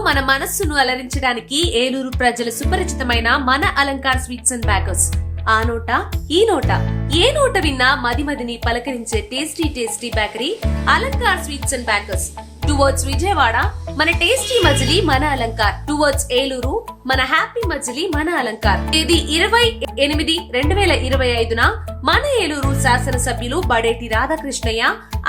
మన మనస్సును అలరించడానికి ఏలూరు ప్రజల సుపరిచితమైన మన అలంకార్ స్వీట్స్ అండ్ బేకర్స్. ఆ నోట ఈ నోట ఏ నోట విన్నా మదిని పలకరించే tasty tasty bakery Alankar sweets and bakers. Towards Vijayawada మన టేస్టీ మజిలీ మన అలంకార్, టువర్డ్స్ ఏలూరు మన హ్యాపీ మజిలీ మన అలంకార్. తేదీ 20/8/2025 మన ఏలూరు శాసనసభ్యులు బడేటి రాధాకృష్ణయ్య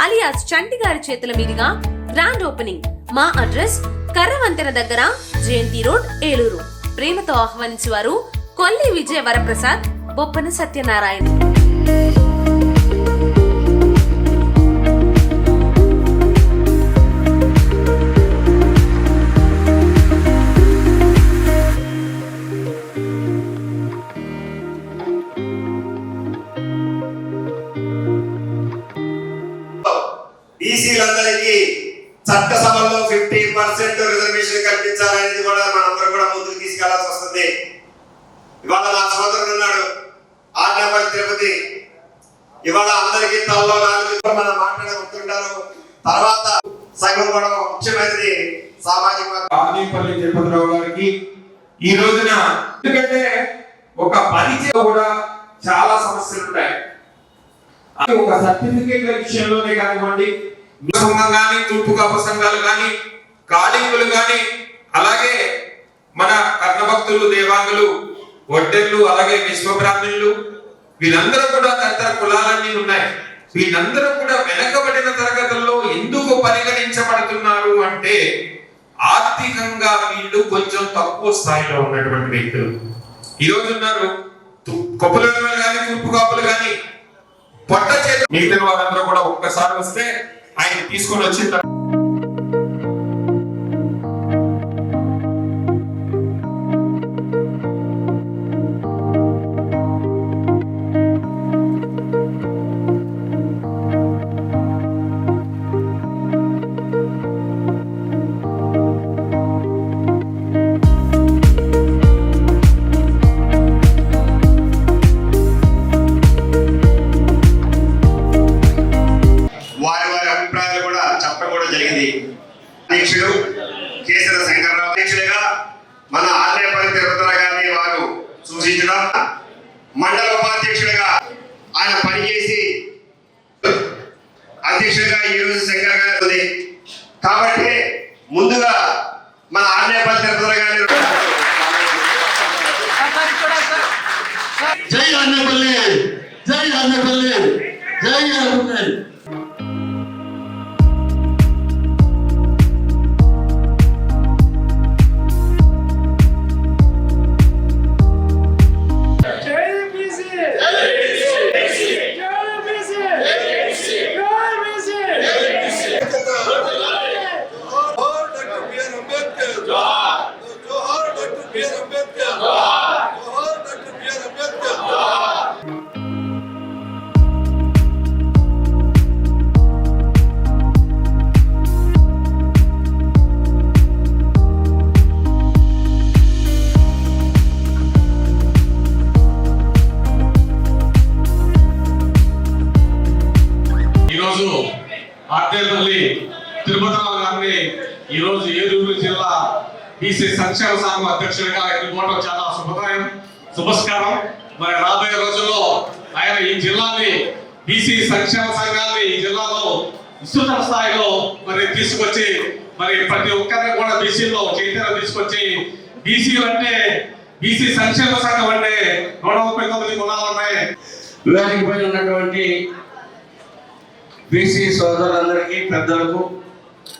అలియాస్ చంటి గారి చేతుల మీదుగా గ్రాండ్ ఓపెనింగ్. మా అడ్రస్ కర్రవంతెన దగ్గర జయంతి రోడ్, ఏలూరు. ప్రేమతో ఆహ్వానించువారు కొల్లి విజయ వరప్రసాద్, బొప్పన సత్యనారాయణ. బీసీలందరికీ చట్టసభలో 50% రిజర్వేషన్ కల్పించాలనేది కూడా మనందరం కూడా ముందుకు తీసుకెళ్లాల్సి వస్తుంది. ఇవాళ నా సోదరుడు ఉన్నాడు ఆర్నేపల్లి తిరుపతి. ఇవాళ అందరికీ తలలో 4 మనం మాట్లాడుకుంటుంటారు. తర్వాత సగం కూడా ముఖ్యమైనది సామాజిక ఆర్నేపల్లి తిరుపతిరావు గారికి ఈ రోజున, ఎందుకంటే ఒక పరిచయం కూడా చాలా సమస్యలు ఉంటాయి. ఒక సర్టిఫికేట్ల విషయంలోనే కానివ్వండి, సంఘం కానీ, తూర్పు కాపు సంఘాలు కానీ, కాళింగులు కానీ, అలాగే మన కర్ణభక్తులు, దేవాంగులు, ఒడ్డెర్లు, అలాగే విశ్వబ్రాహ్మణులు, వీళ్ళందరూ కూడా తదితర కులాలన్నీ ఉన్నాయి. వీళ్ళందరూ కూడా వెనకబడిన తరగతుల్లో ఎందుకు పరిగణించబడుతున్నారు అంటే ఆర్థికంగా వీళ్ళు కొంచెం తక్కువ స్థాయిలో ఉన్నటువంటి వ్యక్తులు ఈరోజు ఉన్నారు. కొప్పులు కానీ, తూర్పు కాపులు కానీ, పొట్ట చేతి మిగతా వారందరూ కూడా ఒక్కసారి వస్తే ఆయన తీసుకొని వచ్చిన అధ్యక్షుడు కేసర శంకర్రావు అధ్యక్షుడిగా మన ఆర్నేపల్లి తిరుపతిరావు గారిని వారు సూచించడం, మండల ఉపాధ్యక్షుడిగా ఆయన పనిచేసి అధ్యక్షుడిగా ఈ రోజు శంకర్ గారు ఉంది. కాబట్టి ముందుగా మన ఆర్నేపల్లి తిరుపతిరావు గారిని జై ఆర్నేపల్లి, జై ఆర్నేపల్లి, జై ఆర్నేపల్లి. ఆర్నేపల్లి తిరుపతిరావు గారిని ఈరోజు ఏలూరు జిల్లా బీసీ సంక్షేమ సంఘం అధ్యక్షుడిగా ఎన్నుకోవడం చాలా శుభస్కారం. మరి రాబోయే రోజుల్లో ఆయన ఈ జిల్లాని, బీసీ సంక్షేమ సంఘాన్ని ఈ జిల్లాలో విస్తృత స్థాయిలో మరి తీసుకొచ్చి, మరి ప్రతి ఒక్కరిని కూడా బీసీలో చైతన్యం తీసుకొచ్చి, బీసీలు అంటే బీసీ సంక్షేమ సంఘం అంటే 139 కులాలు ఉన్నాయి. వివాహానికి పైన ఉన్నటువంటి బీసీ సోదరులందరికీ, పెద్దలకు,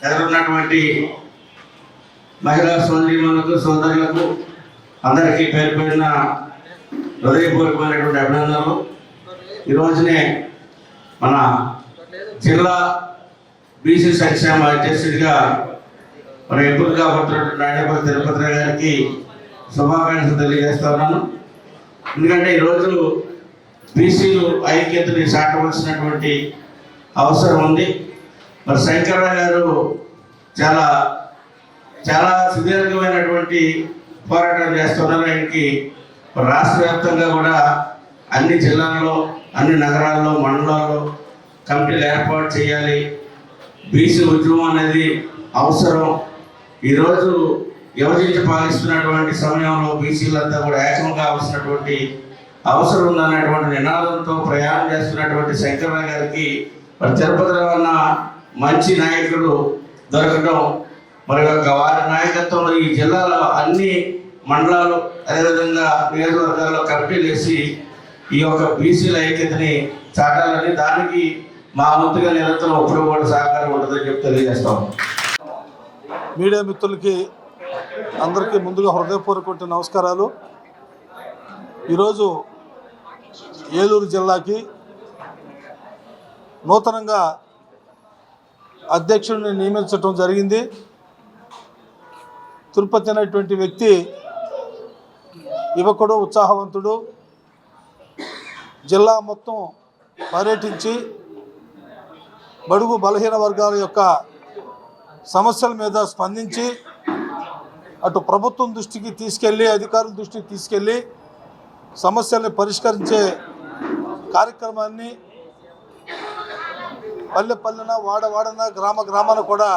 ఎదురున్నటువంటి మహిళా సోదరీమణులకు, సోదరులకు అందరికీ పేరు పేరున హృదయపూర్వకమైనటువంటి అభినందనలు. ఈ రోజునే మన జిల్లా బీసీ సంక్షేమ అధ్యక్షుడిగా మరి ఎప్పుడుగా పుట్టినటువంటి ఆర్నేపల్లి తిరుపతిరావు గారికి శుభాకాంక్షలు తెలియజేస్తున్నాను. ఎందుకంటే ఈరోజు బీసీలు ఐక్యతని చాటవలసినటువంటి అవసరం ఉంది. మరి శంకర్రావు గారు చాలా చాలా సుదీర్ఘమైనటువంటి పోరాటం చేస్తున్నారు. ఆయనకి రాష్ట్ర వ్యాప్తంగా కూడా అన్ని జిల్లాల్లో, అన్ని నగరాల్లో, మండలాల్లో కమిటీలు ఏర్పాటు చేయాలి. బీసీ ఉద్యమం అనేది అవసరం. ఈరోజు విభజించి పాలిస్తున్నటువంటి సమయంలో బీసీలంతా కూడా ఏకం కావాల్సినటువంటి అవసరం ఉందన్నటువంటి నినాదంతో ప్రయాణం చేస్తున్నటువంటి శంకరరావు గారికి మరి తిరుపతిలో ఉన్న మంచి నాయకుడు దొరకడం, మరి వారి నాయకత్వంలో ఈ జిల్లాలో అన్ని మండలాలు అదేవిధంగా నియోజకవర్గాల్లో కమిటీలు వేసి ఈ యొక్క బీసీల ఐక్యతని చాటాలని, దానికి మా వంతుగా నిరంతరం ఒప్పుడు కూడా సహకారం ఉంటుందని చెప్పి తెలియజేస్తాం. మీడియా మిత్రులకి అందరికీ ముందుగా హృదయపూర్వక నమస్కారాలు. ఈరోజు ఏలూరు జిల్లాకి నూతనంగా అధ్యక్షుడిని నియమించడం జరిగింది. తిరుపతి అనేటువంటి వ్యక్తి యువకుడు, ఉత్సాహవంతుడు. జిల్లా మొత్తం పర్యటించి బడుగు బలహీన వర్గాల యొక్క సమస్యల మీద స్పందించి అటు ప్రభుత్వం దృష్టికి తీసుకెళ్ళి, అధికారుల దృష్టికి తీసుకెళ్ళి సమస్యల్ని పరిష్కరించే కార్యక్రమాన్ని పల్లె పల్లెన, వాడవాడన, గ్రామ గ్రామాన కూడా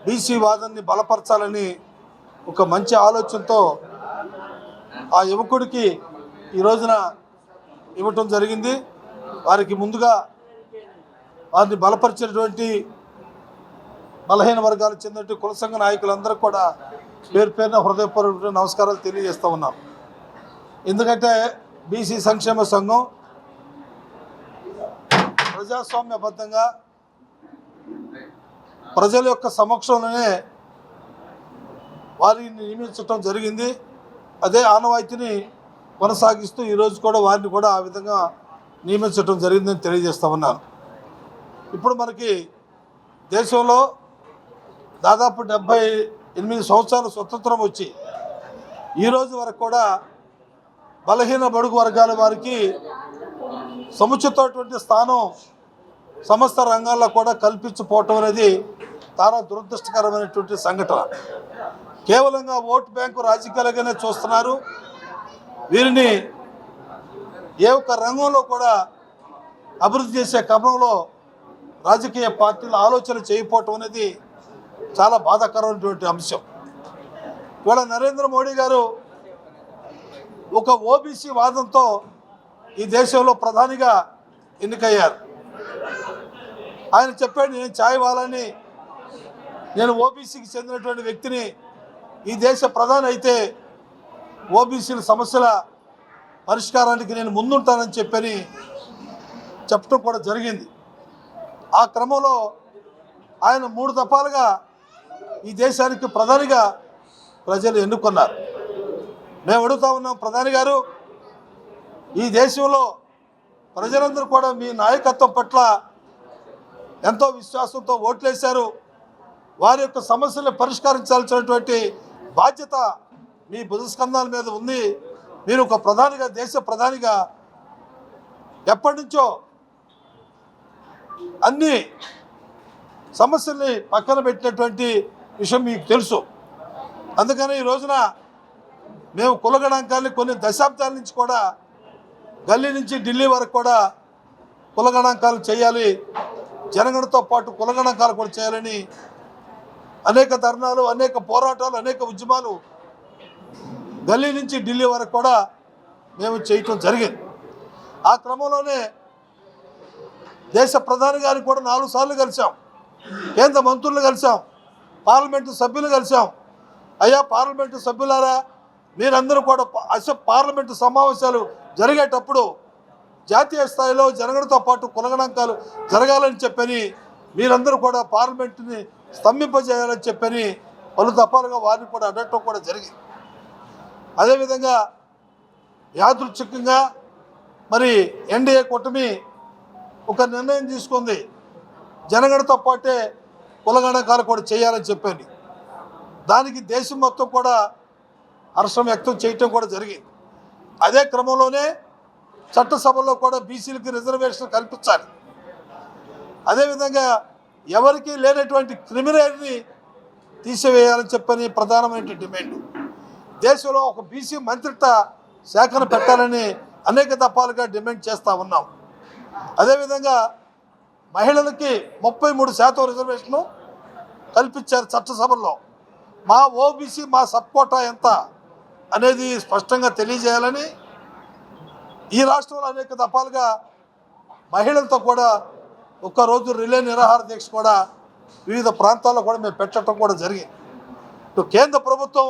బీసీ వాదాన్ని బలపరచాలని ఒక మంచి ఆలోచనతో ఆ యువకుడికి ఈ రోజున ఇవ్వటం జరిగింది. వారికి ముందుగా వారిని బలపరిచినటువంటి బలహీన వర్గాలకు చెందినటువంటి కుల సంఘ నాయకులందరూ కూడా పేరు పేరున హృదయపూర్వక నమస్కారాలు తెలియజేస్తూ ఉన్నాం. ఎందుకంటే బీసీ సంక్షేమ సంఘం ప్రజాస్వామ్యబద్ధంగా ప్రజల యొక్క సమక్షంలోనే వారిని నియమించడం జరిగింది. అదే ఆనవాయితీని కొనసాగిస్తూ ఈరోజు కూడా వారిని కూడా ఆ విధంగా నియమించడం జరిగిందని తెలియజేస్తూ ఉన్నాను. ఇప్పుడు మనకి దేశంలో దాదాపు 78 సంవత్సరాలు స్వతంత్రం వచ్చి ఈరోజు వరకు కూడా బలహీన బడుగు వర్గాల వారికి సముచితమైనటువంటి స్థానం సమస్త రంగాల్లో కూడా కల్పించకపోవటం అనేది చాలా దురదృష్టకరమైనటువంటి సంఘటన. కేవలంగా ఓటు బ్యాంకు రాజకీయాలుగానే చూస్తున్నారు. వీరిని ఏ ఒక్క రంగంలో కూడా అభివృద్ధి చేసే క్రమంలో రాజకీయ పార్టీలు ఆలోచన చేయకపోవటం అనేది చాలా బాధాకరమైనటువంటి అంశం. ఇవాళ నరేంద్ర మోడీ గారు ఒక ఓబీసీ వాదంతో ఈ దేశంలో ప్రధానిగా ఎన్నికయ్యారు. ఆయన చెప్పాడు, నేను ఛాయ్ వాలాని, నేను ఓబీసీకి చెందినటువంటి వ్యక్తిని, ఈ దేశ ప్రధాని అయితే ఓబీసీల సమస్యల పరిష్కారానికి నేను ముందుంటానని చెప్పని చెప్పడం కూడా జరిగింది. ఆ క్రమంలో ఆయన 3 దఫాలుగా ఈ దేశానికి ప్రధానిగా ప్రజలు ఎన్నుకున్నారు. మేము అడుగుతా ఉన్నాం, ప్రధాని గారు, ఈ దేశంలో ప్రజలందరూ కూడా మీ నాయకత్వం పట్ల ఎంతో విశ్వాసంతో ఓట్లేశారు. వారి యొక్క సమస్యలను పరిష్కరించాల్సినటువంటి బాధ్యత మీ భుజస్కంధాల మీద ఉంది. మీరు ఒక ప్రధానిగా, దేశ ప్రధానిగా ఎప్పటి నుంచో అన్ని సమస్యల్ని పక్కన పెట్టినటువంటి విషయం మీకు తెలుసు. అందుకని ఈ రోజున మేము కుల గణాంకాన్ని కొన్ని దశాబ్దాల నుంచి కూడా గల్లీ నుంచి ఢిల్లీ వరకు కూడా కుల గణాంకాలు చేయాలి, జనగణతో పాటు కుల గణాంకాలు కూడా చేయాలని అనేక ధర్నాలు, అనేక పోరాటాలు, అనేక ఉద్యమాలు గల్లీ నుంచి ఢిల్లీ వరకు కూడా మేము చేయటం జరిగింది. ఆ క్రమంలోనే దేశ ప్రధాని గారిని కూడా 4 సార్లు కలిసాం, కేంద్ర మంత్రులు కలిసాం, పార్లమెంటు సభ్యులు కలిసాం. అయ్యా పార్లమెంటు సభ్యులారా, మీరందరూ కూడా పార్లమెంటు సమావేశాలు జరిగేటప్పుడు జాతీయ స్థాయిలో జనగణతో పాటు కులగణాంకాలు జరగాలని చెప్పని మీరందరూ కూడా పార్లమెంటుని స్తంభింపజేయాలని చెప్పని పలు దఫాలుగా వారిని కూడా అడగటం కూడా జరిగింది. అదేవిధంగా యాదృచ్ఛికంగా మరి ఎన్డీఏ కూటమి ఒక నిర్ణయం తీసుకుంది, జనగణతో పాటే కులగణాంకాలు కూడా చేయాలని చెప్పని. దానికి దేశం మొత్తం కూడా హర్షం వ్యక్తం చేయటం కూడా జరిగింది. అదే క్రమంలోనే చట్టసభలో కూడా బీసీలకి రిజర్వేషన్ కల్పించాలి. అదేవిధంగా ఎవరికి లేనటువంటి క్రిమినల్ని తీసివేయాలని చెప్పని ప్రధానమైన డిమాండ్. దేశంలో ఒక బీసీ మంత్రిత్వ శాఖను పెట్టాలని అనేక దఫాలుగా డిమాండ్ చేస్తూ ఉన్నాం. అదేవిధంగా మహిళలకి 33% రిజర్వేషను కల్పించారు చట్టసభల్లో. మా ఓబీసీ మా సబ్కోటా ఎంత అనేది స్పష్టంగా తెలియజేయాలని ఈ రాష్ట్రంలో అనేక దఫాలుగా మహిళలతో కూడా ఒక్కరోజు రిలే నిరాహార దీక్ష కూడా వివిధ ప్రాంతాల్లో కూడా మేము పెట్టడం కూడా జరిగింది. ఇటు కేంద్ర ప్రభుత్వం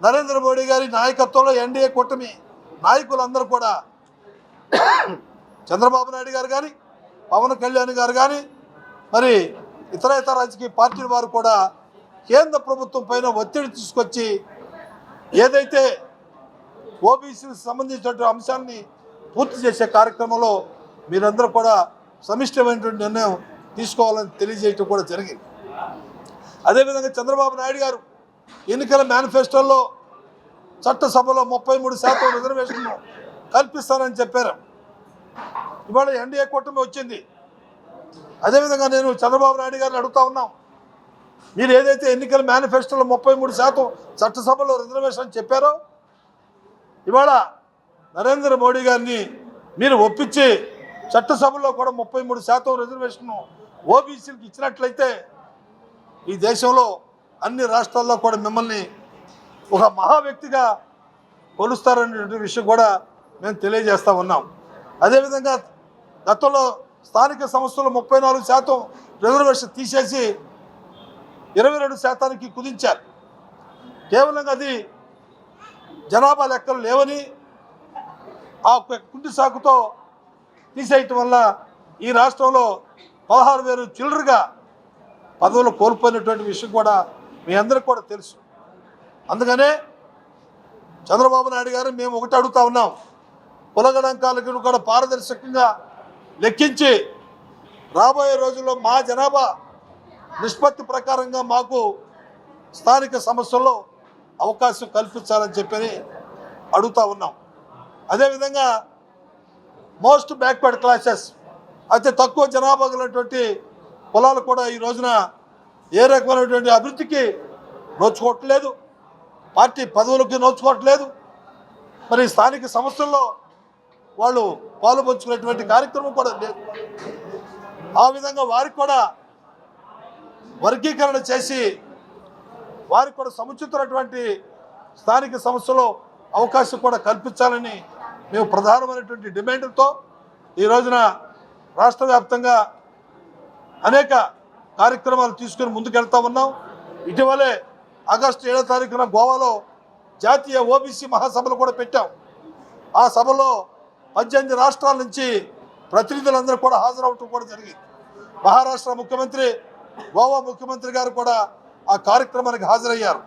నరేంద్ర మోడీ గారి నాయకత్వంలో ఎన్డీఏ కూటమి నాయకులందరూ కూడా చంద్రబాబు నాయుడు గారు కానీ పవన్ కళ్యాణ్ గారు కానీ మరి ఇతర రాజకీయ పార్టీల వారు కూడా కేంద్ర ప్రభుత్వం పైన ఒత్తిడి తీసుకొచ్చి ఏదైతే ఓబీసీకి సంబంధించినటువంటి అంశాన్ని పూర్తి చేసే కార్యక్రమంలో మీరందరూ కూడా సమిష్టమైనటువంటి నిర్ణయం తీసుకోవాలని తెలియజేయటం కూడా జరిగింది. అదేవిధంగా చంద్రబాబు నాయుడు గారు ఎన్నికల మేనిఫెస్టోలో చట్టసభలో 33% రిజర్వేషన్ కల్పిస్తానని చెప్పారు. ఇవాళ ఎన్డీఏ కూటమి వచ్చింది. అదేవిధంగా నేను చంద్రబాబు నాయుడు గారిని అడుగుతా ఉన్నాం, మీరు ఏదైతే ఎన్నికల మేనిఫెస్టోలో 33% చట్టసభలో రిజర్వేషన్ చెప్పారో ఇవాళ నరేంద్ర మోడీ గారిని మీరు ఒప్పించి చట్టసభలో కూడా 33% రిజర్వేషన్ ఓబీసీలకు ఇచ్చినట్లయితే ఈ దేశంలో అన్ని రాష్ట్రాల్లో కూడా మిమ్మల్ని ఒక మహా వ్యక్తిగా కొలుస్తారనే విషయం కూడా మేము తెలియజేస్తూ ఉన్నాం. అదేవిధంగా గతంలో స్థానిక సంస్థలు 34% రిజర్వేషన్ తీసేసి 22% కుదించారు. కేవలం అది జనాభా లెక్కలు లేవని ఆ కుంటి సాకుతో తీసేయటం వల్ల ఈ రాష్ట్రంలో 16,000 చిల్లరగా పదవులు కోల్పోయినటువంటి విషయం కూడా మీ అందరికీ కూడా తెలుసు. అందుకనే చంద్రబాబు నాయుడు గారు మేము ఒకటి అడుగుతా ఉన్నాం, కుల గణాంకాలను కూడా పారదర్శకంగా లెక్కించి రాబోయే రోజుల్లో మా జనాభా నిష్పత్తి ప్రకారంగా మాకు స్థానిక సంస్థల్లో అవకాశం కల్పించాలని చెప్పని అడుగుతూ ఉన్నాం. అదేవిధంగా మోస్ట్ బ్యాక్వర్డ్ క్లాసెస్ అతి తక్కువ జనాభా కలిగినటువంటి కులాలు కూడా ఈ రోజున ఏ రకమైనటువంటి అభివృద్ధికి నోచుకోవట్లేదు, పార్టీ పదవులకి నోచుకోవట్లేదు. మరి స్థానిక సంస్థల్లో వాళ్ళు పాలుపంచుకునేటువంటి కార్యక్రమం కూడా లేదు. ఆ విధంగా వారికి కూడా వర్గీకరణ చేసి వారికి కూడా సముచితమైనటువంటి స్థానిక సంస్థలో అవకాశం కూడా కల్పించాలని మేము ప్రధానమైనటువంటి డిమాండ్లతో ఈ రోజున రాష్ట్ర వ్యాప్తంగా అనేక కార్యక్రమాలు తీసుకుని ముందుకెళ్తా ఉన్నాం. ఇటీవలే ఆగస్టు 7వ తారీఖున గోవాలో జాతీయ ఓబీసీ మహాసభలు కూడా పెట్టాం. ఆ సభలో 18 రాష్ట్రాల నుంచి ప్రతినిధులందరూ కూడా హాజరవటం కూడా జరిగింది. మహారాష్ట్ర ముఖ్యమంత్రి, గోవా ముఖ్యమంత్రి గారు కూడా ఆ కార్యక్రమానికి హాజరయ్యారు.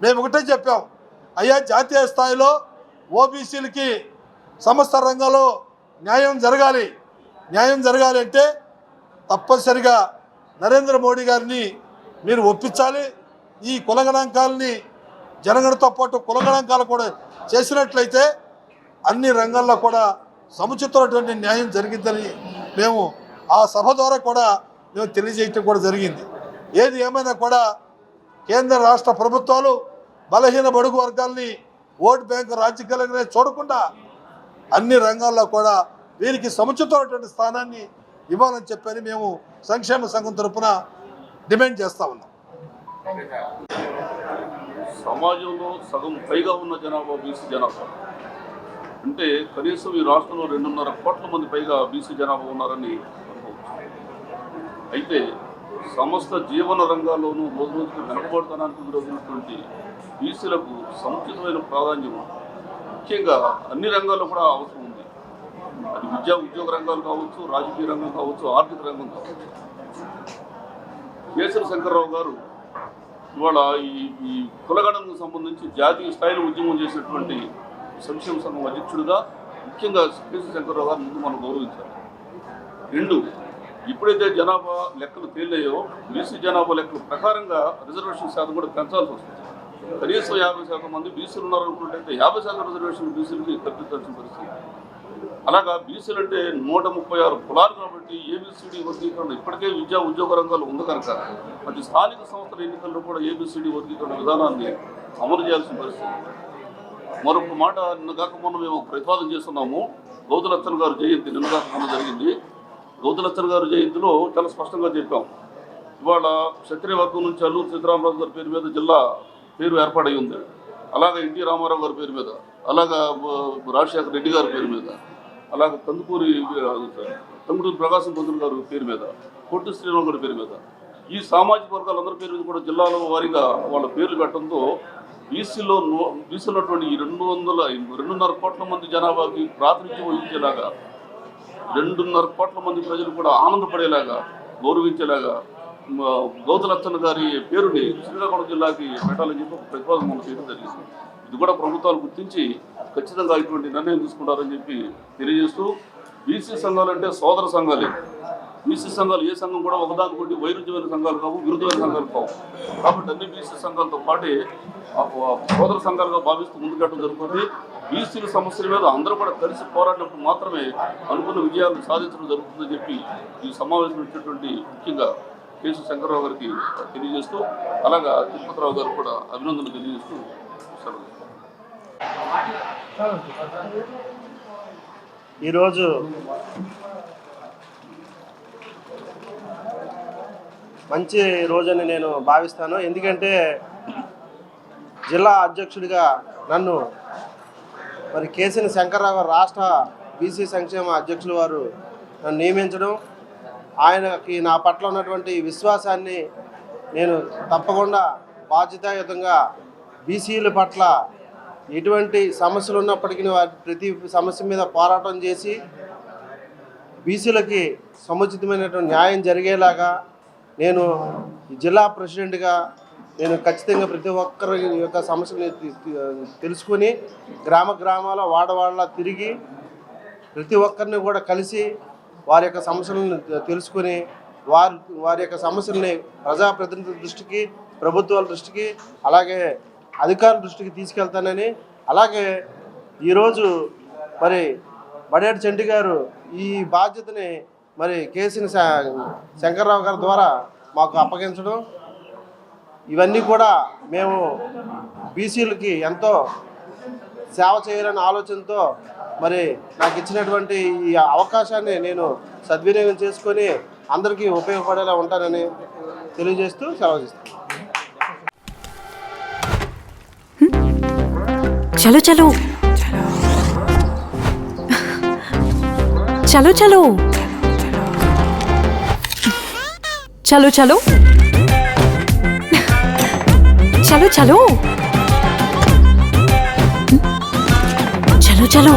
మేము ఒకటే చెప్పాం, అయ్యా జాతీయ స్థాయిలో ఓబీసీలకి సమస్త రంగంలో న్యాయం జరగాలి. న్యాయం జరగాలి అంటే తప్పనిసరిగా నరేంద్ర మోడీ గారిని మీరు ఒప్పించాలి. ఈ కుల గణాంకాలని జనగణతో పాటు కుల గణాంకాలు కూడా చేసినట్లయితే అన్ని రంగాల్లో కూడా సముచితమైనటువంటి న్యాయం జరిగిద్దని మేము ఆ సభ ద్వారా కూడా మేము తెలియజేయటం కూడా జరిగింది. ఏది ఏమైనా కూడా కేంద్ర రాష్ట్ర ప్రభుత్వాలు బలహీన బడుగు వర్గాల్ని ఓటు బ్యాంకు రాజకీయాలనే చూడకుండా అన్ని రంగాల్లో కూడా వీరికి సముచితమైనటువంటి స్థానాన్ని ఇవ్వాలని చెప్పని మేము సంక్షేమ సంఘం తరఫున డిమాండ్ చేస్తూ ఉన్నాం. సమాజంలో సగం పైగా ఉన్న జనాభా బీసీ జనాభా అంటే కనీసం ఈ రాష్ట్రంలో 2.5 కోట్ల మంది పైగా బీసీ జనాభా ఉన్నారని అనుకోవచ్చు. అయితే సమస్త జీవన రంగాల్లోనూ రోజు రోజుకి వెనకబడతనానికి గురవుతున్నటువంటి బీసీలకు సముచితమైన ప్రాధాన్యం ముఖ్యంగా అన్ని రంగాల్లో కూడా అవసరం ఉంది. అది ఉద్యోగ రంగాలు కావచ్చు, రాజకీయ రంగం కావచ్చు, ఆర్థిక రంగం కావచ్చు. కేసరి శంకర్రావు గారు ఇవాళ ఈ కులగణనకు సంబంధించి జాతీయ స్థాయిలో ఉద్యమం చేసినటువంటి సంక్షేమ సంఘం అధ్యక్షుడిగా ముఖ్యంగా కేసరి శంకర్రావు గారు ముందు మనం గౌరవించాలి. 2, ఎప్పుడైతే జనాభా లెక్కలు తేలినాయో బీసీ జనాభా లెక్కల ప్రకారంగా రిజర్వేషన్ శాతం కూడా పెంచాల్సి వస్తుంది. కనీసం 50% మంది బీసీలు ఉన్నారనుకుంటే 50% రిజర్వేషన్ బీసీలకి కల్పించాల్సిన పరిస్థితి. అలాగా బీసీలు అంటే 136 కులాలు కాబట్టి ఏబిసిడి వర్గీకరణ ఇప్పటికే విద్యా ఉద్యోగ రంగాలు ఉంది కనుక అది స్థానిక సంస్థల ఎన్నికల్లో కూడా ఏబిసిడి వర్గీకరణ విధానాన్ని అమలు చేయాల్సిన పరిస్థితి. మరొక మాట, నిన్నగాక మొన్న మేము ప్రతిపాదన చేస్తున్నాము. గౌతులచ్చన్ గారు జయంతి నిన్నగాక మొన్న జరిగింది. గౌతులచ్చన్ గారు జయంతిలో చాలా స్పష్టంగా చెప్పాం, ఇవాళ క్షత్రియ వర్గం నుంచి అల్లూరు సీతారామరాజు గారి పేరు మీద జిల్లా పేరు ఏర్పాటై ఉంది. అలాగే ఎన్టీ రామారావు గారి పేరు మీద, అలాగా రాజశేఖర రెడ్డి గారి పేరు మీద, అలాగే టంగుటూరి ప్రకాశం పంతులు గారి పేరు మీద, పొట్టి శ్రీరామ్ గారి పేరు మీద, ఈ సామాజిక వర్గాలందరి పేరు మీద కూడా జిల్లాల వారీగా వాళ్ళ పేర్లు పెట్టడంతో బీసీలో ఉన్నటువంటి ఈ 2.5 కోట్ల మంది జనాభాకి ప్రాతినిధ్యం వహించేలాగా 2.5 కోట్ల మంది ప్రజలు కూడా ఆనందపడేలాగా, గౌరవించేలాగా గౌతలచ్చన్న గారి పేరుని శ్రీకాకుళం జిల్లాకి పెట్టాలని చెప్పి ఒక ప్రతిపాదన మనం చేయడం జరిగింది. ఇది కూడా ప్రభుత్వాలు గుర్తించి ఖచ్చితంగా ఇటువంటి నిర్ణయం తీసుకుంటారని చెప్పి తెలియజేస్తూ, బీసీ సంఘాలు అంటే సోదర సంఘాలే. బీసీ సంఘాలు ఏ సంఘం కూడా ఒకదానికొకటి వైరుధ్యమైన సంఘాలు కావు, విరుద్ధమైన సంఘాలు కావు. కాబట్టి అన్ని బీసీ సంఘాలతో పాటే సోదర సంఘాలుగా భావిస్తూ ముందుకెళ్ళడం జరుగుతుంది. బీసీల సమస్యల మీద అందరూ కూడా కలిసి పోరాడినప్పుడు మాత్రమే అనుకున్న విజయాలను సాధించడం జరుగుతుందని చెప్పి ఈ సమావేశం ఇచ్చినటువంటి ముఖ్యంగా కేసు శంకర్రావు గారికి తెలియజేస్తూ, అలాగా తిరుపతిరావు గారు కూడా అభినందనలు తెలియజేస్తూ సెలవు. ఈరోజు మంచి రోజని నేను భావిస్తాను. ఎందుకంటే జిల్లా అధ్యక్షుడిగా నన్ను మరి కేసీని శంకర్రావు గారు రాష్ట్ర బీసీ సంక్షేమ అధ్యక్షులు వారు నన్ను నియమించడం, ఆయనకి నా పట్ల ఉన్నటువంటి విశ్వాసాన్ని నేను తప్పకుండా బాధ్యతాయుతంగా బీసీల పట్ల ఎటువంటి సమస్యలు ఉన్నప్పటికీ ప్రతి సమస్య మీద పోరాటం చేసి బీసీలకి సముచితమైనటువంటి న్యాయం జరిగేలాగా నేను జిల్లా ప్రెసిడెంట్గా నేను ఖచ్చితంగా ప్రతి ఒక్కరి యొక్క సమస్యని తెలుసుకొని గ్రామాల వాడవాడలా తిరిగి ప్రతి ఒక్కరిని కూడా కలిసి వారి యొక్క సమస్యలను తెలుసుకొని వారి యొక్క సమస్యల్ని ప్రజాప్రతినిధుల దృష్టికి, ప్రభుత్వాల దృష్టికి, అలాగే అధికారుల దృష్టికి తీసుకెళ్తానని, అలాగే ఈరోజు మరి బడేటి చంటి గారు ఈ బాధ్యతని మరి కేసీని శంకర్రావు గారి ద్వారా మాకు అప్పగించడం, ఇవన్నీ కూడా మేము బీసీలకి ఎంతో సేవ చేయాలనే ఆలోచనతో మరి నాకు ఇచ్చినటువంటి ఈ అవకాశాన్ని నేను సద్వినియోగం చేసుకొని అందరికీ ఉపయోగపడేలా ఉంటానని తెలియజేస్తూ సెలవు చేస్తాను. చలో చలో చలో చలో చలో చలో చలో చలో చలో చలో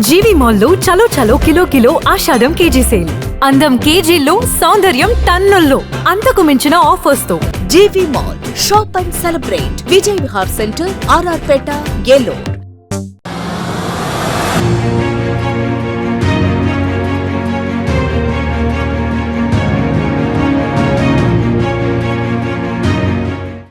జీవి మాల్లో చలో చలో కిలో ఆషాఢం కేజీ సేల్. అందం కేజీల్లో, సౌందర్యం టన్నుల్లో, అంతకు మించిన ఆఫర్స్ తో GV mall shop and celebrate. Vijay Vihar centre, RR Peta, Eluru.